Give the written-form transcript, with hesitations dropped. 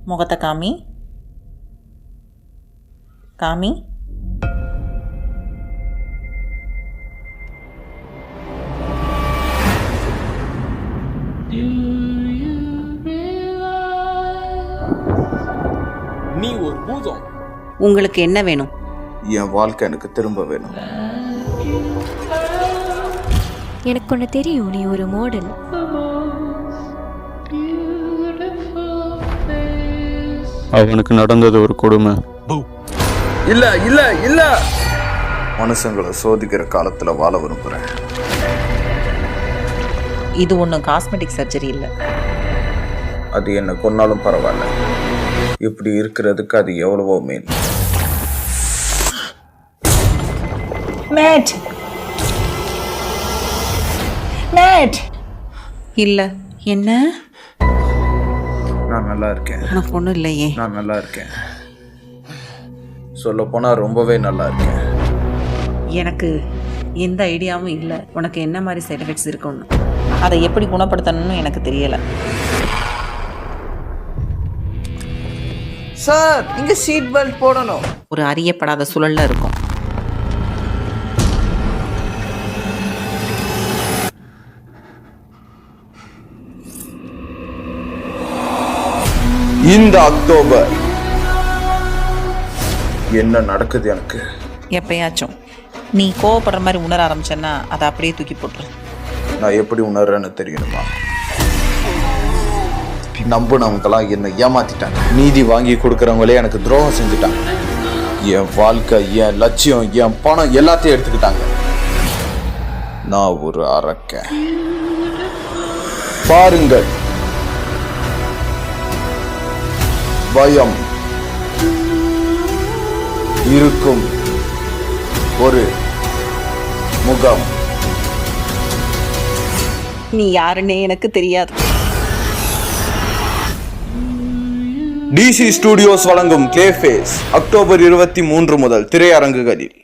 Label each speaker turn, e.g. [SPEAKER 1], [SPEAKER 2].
[SPEAKER 1] முகத்தை காமி. காமி.
[SPEAKER 2] நீ ஒரு பூதம்.
[SPEAKER 1] உங்களுக்கு என்ன வேணும்?
[SPEAKER 3] என் வாழ்க்கை எனக்கு திரும்ப வேணும்.
[SPEAKER 4] எனக்கு ஒன்று தெரியும், நீ ஒரு மாடல்.
[SPEAKER 5] அவனுக்கு நடந்தது ஒரு கொடுமை.
[SPEAKER 3] இல்ல இல்ல இல்ல, மனுஷங்களை சோதிக்கிற காலத்துல வாழ விரும்புறேன்.
[SPEAKER 1] இது ஒன்றும் காஸ்மெட்டிக் சர்ஜரி இல்லை.
[SPEAKER 3] அது என்ன கொன்னாலும் பரவாயில்ல, இப்படி இருக்கிறதுக்கு அது எவ்வளவோ மேல்.
[SPEAKER 1] மேட் மேட். இல்லை. என்ன?
[SPEAKER 3] நான் நல்லா இருக்கேன்.
[SPEAKER 1] உனக்கு ஒன்றும் இல்லையே.
[SPEAKER 3] நான் நல்லா இருக்கேன், சொல்ல போனா ரொம்பவே நல்லா இருக்கேன்.
[SPEAKER 1] எனக்கு எந்த ஐடியாவும் இல்லை உனக்கு என்ன மாதிரி சைட் எஃபெக்ட்ஸ் இருக்குன்னு. அதை எப்படி குணப்படுத்தணும்னு எனக்கு தெரியலை.
[SPEAKER 6] சார், இங்க சீட் பெல்ட் போடணும்.
[SPEAKER 1] ஒரு அறியப்படாத சூழல்ல இருக்கும்.
[SPEAKER 3] இந்த அக்டோபர் என்ன நடக்குது எனக்கு?
[SPEAKER 1] எப்பயாச்சும் நீ கோவப்படுற மாதிரி உணர ஆரம்பிச்சேன்னா அதை அப்படியே தூக்கி போட்டுரு.
[SPEAKER 3] நான் எப்படி உணர்றேன்னு தெரியணுமா? நம்புனவங்களாம் என்னை ஏமாத்திட்டாங்க. நீதி வாங்கி கொடுக்குறவங்களே எனக்கு துரோகம் செஞ்சுட்டாங்க. என் வாழ்க்கை, என் லட்சியம், என் பணம் எல்லாத்தையும் எடுத்துக்கிட்டாங்க. நான் ஒரு அரக்கன். பாருங்கள், பயம் இருக்கும் ஒரு முகம்.
[SPEAKER 1] நீ யாருன்னே எனக்கு தெரியாது.
[SPEAKER 3] DC ஸ்டுடியோஸ் வழங்கும் கிளே ஃபேஸ் அக்டோபர் 23 முதல் திரையரங்குகளில்.